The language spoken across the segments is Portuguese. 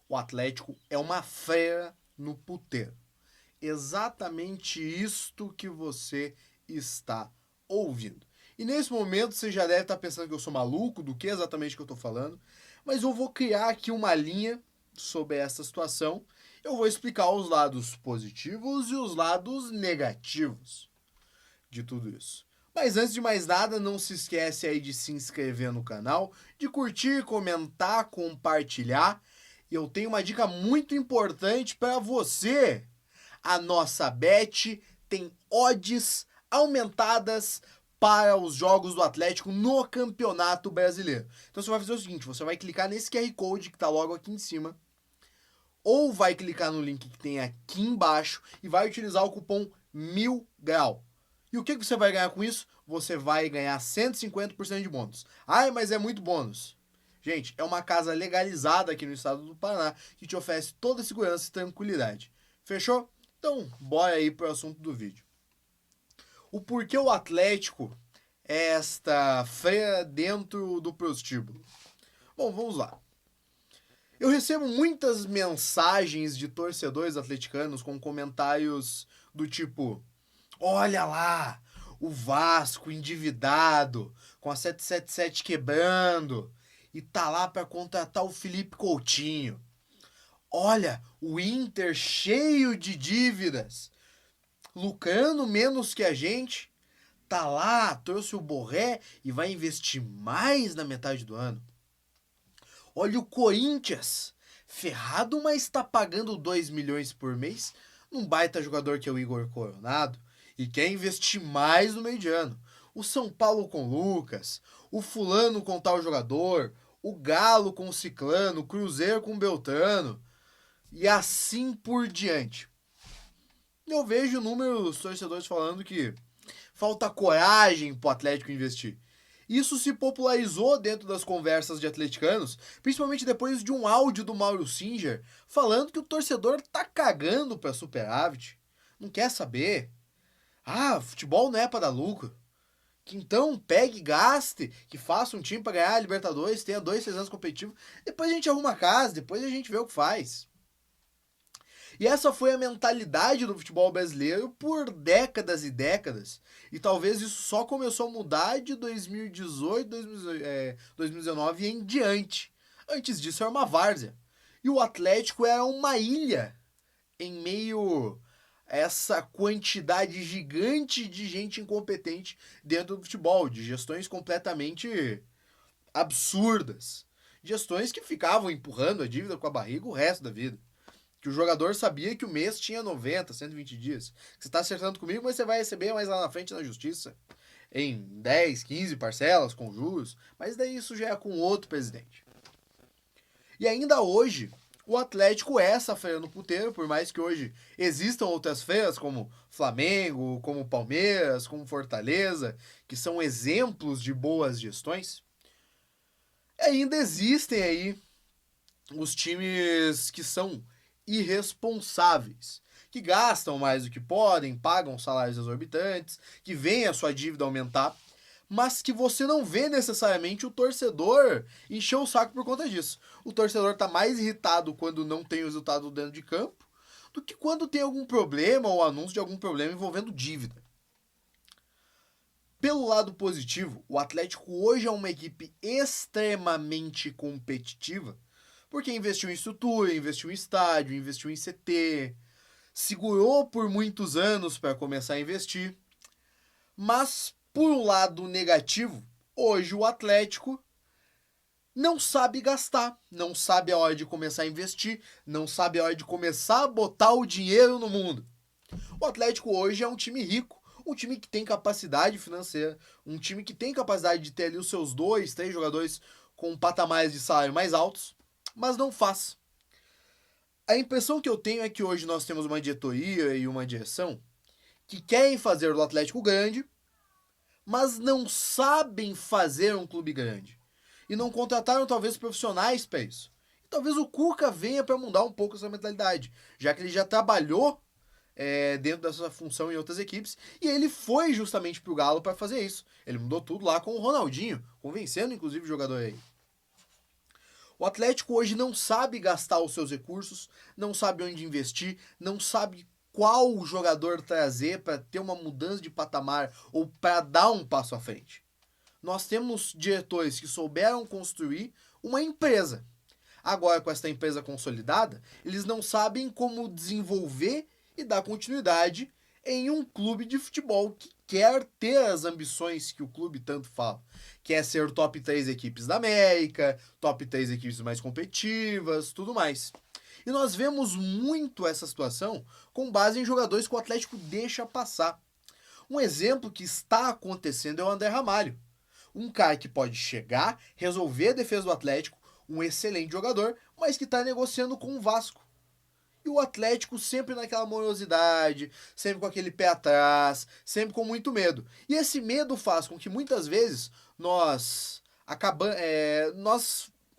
O Atlético é uma freira no puteiro. Exatamente isto que você está ouvindo. E nesse momento você já deve estar pensando que eu sou maluco, do que exatamente que eu estou falando, mas eu vou criar aqui uma linha sobre essa situação. Eu vou explicar os lados positivos e os lados negativos de tudo isso. Mas antes de mais nada, não se esquece aí de se inscrever no canal, de curtir, comentar, compartilhar. E eu tenho uma dica muito importante para você. A nossa bet tem odds aumentadas para os jogos do Atlético no Campeonato Brasileiro. Então você vai fazer o seguinte, você vai clicar nesse QR Code que está logo aqui em cima, ou vai clicar no link que tem aqui embaixo e vai utilizar o cupom 1000grau. E o que você vai ganhar com isso? Você vai ganhar 150% de bônus. Ai, mas é muito bônus. Gente, é uma casa legalizada aqui no estado do Paraná que te oferece toda a segurança e tranquilidade. Fechou? Então, bora aí pro assunto do vídeo. O porquê o Atlético é esta freira dentro do prostíbulo? Bom, vamos lá. Eu recebo muitas mensagens de torcedores atleticanos com comentários do tipo: olha lá, o Vasco endividado, com a 777 quebrando, e tá lá para contratar o Felipe Coutinho. Olha, o Inter cheio de dívidas, lucrando menos que a gente, tá lá, trouxe o Borré e vai investir mais na metade do ano. Olha o Corinthians, ferrado, mas está pagando 2 milhões por mês num baita jogador que é o Igor Coronado e quer investir mais no meio de ano. O São Paulo com o Lucas, o fulano com tal jogador, o Galo com o Ciclano, o Cruzeiro com o Beltrano e assim por diante. Eu vejo números torcedores falando que falta coragem pro Atlético investir. Isso se popularizou dentro das conversas de atleticanos, principalmente depois de um áudio do Mauro Singer falando que o torcedor tá cagando pra superávit, não quer saber. Ah, futebol não é para dar lucro. Que então pegue e gaste, que faça um time para ganhar a Libertadores, tenha 2, 3 anos competitivo, depois a gente arruma a casa, depois a gente vê o que faz. E essa foi a mentalidade do futebol brasileiro por décadas e décadas. E talvez isso só começou a mudar de 2018, 2019 em diante. Antes disso era uma várzea. E o Atlético era uma ilha em meio a essa quantidade gigante de gente incompetente dentro do futebol, de gestões completamente absurdas. Gestões que ficavam empurrando a dívida com a barriga o resto da vida. Que o jogador sabia que o mês tinha 90, 120 dias. Você está acertando comigo, mas você vai receber mais lá na frente na justiça. Em 10, 15 parcelas, com juros. Mas daí isso já é com outro presidente. E ainda hoje, o Atlético é essa feira no puteiro, por mais que hoje existam outras feiras, como Flamengo, como Palmeiras, como Fortaleza, que são exemplos de boas gestões. Ainda existem aí os times que são irresponsáveis, que gastam mais do que podem, pagam salários exorbitantes, que veem a sua dívida aumentar, mas que você não vê necessariamente o torcedor encher o saco por conta disso. O torcedor está mais irritado quando não tem o resultado dentro de campo do que quando tem algum problema ou anúncio de algum problema envolvendo dívida. Pelo lado positivo, o Atlético hoje é uma equipe extremamente competitiva, porque investiu em estrutura, investiu em estádio, investiu em CT, segurou por muitos anos para começar a investir. Mas, por um lado negativo, hoje o Atlético não sabe gastar, não sabe a hora de começar a investir, não sabe a hora de começar a botar o dinheiro no mundo. O Atlético hoje é um time rico, um time que tem capacidade financeira, um time que tem capacidade de ter ali os seus 2, 3 jogadores com patamares de salário mais altos, mas não faz. A impressão que eu tenho é que hoje nós temos uma diretoria e uma direção que querem fazer do Atlético grande, mas não sabem fazer um clube grande. E não contrataram talvez profissionais para isso. E talvez o Cuca venha para mudar um pouco essa mentalidade, já que ele já trabalhou dentro dessa função em outras equipes, e ele foi justamente pro Galo para fazer isso. Ele mudou tudo lá com o Ronaldinho, convencendo inclusive o jogador aí. O Atlético hoje não sabe gastar os seus recursos, não sabe onde investir, não sabe qual jogador trazer para ter uma mudança de patamar ou para dar um passo à frente. Nós temos diretores que souberam construir uma empresa. Agora, com essa empresa consolidada, eles não sabem como desenvolver e dar continuidade em um clube de futebol que quer ter as ambições que o clube tanto fala. Quer ser top 3 equipes da América, top 3 equipes mais competitivas, tudo mais. E nós vemos muito essa situação com base em jogadores que o Atlético deixa passar. Um exemplo que está acontecendo é o André Ramalho. Um cara que pode chegar, resolver a defesa do Atlético, um excelente jogador, mas que está negociando com o Vasco. E o Atlético sempre naquela morosidade, sempre com aquele pé atrás, sempre com muito medo. E esse medo faz com que muitas vezes nós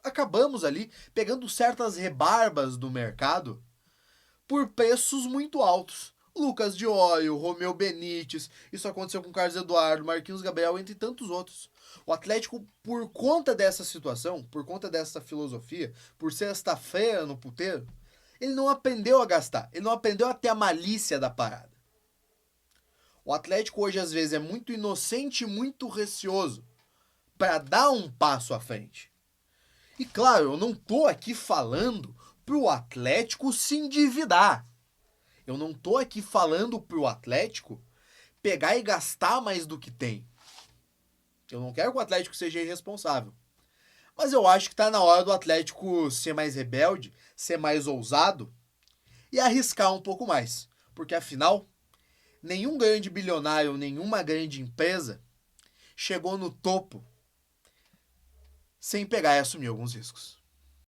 acabamos ali pegando certas rebarbas do mercado por preços muito altos. Lucas Diori, Romeu Benítez, isso aconteceu com Carlos Eduardo, Marquinhos Gabriel, entre tantos outros. O Atlético, por conta dessa situação, por conta dessa filosofia, por ser esta feira no puteiro, ele não aprendeu a gastar, ele não aprendeu a ter a malícia da parada. O Atlético hoje às vezes é muito inocente e muito receoso para dar um passo à frente. E claro, eu não tô aqui falando pro Atlético se endividar. Eu não tô aqui falando pro Atlético pegar e gastar mais do que tem. Eu não quero que o Atlético seja irresponsável. Mas eu acho que tá na hora do Atlético ser mais rebelde, ser mais ousado e arriscar um pouco mais. Porque afinal, nenhum grande bilionário, nenhuma grande empresa chegou no topo sem pegar e assumir alguns riscos.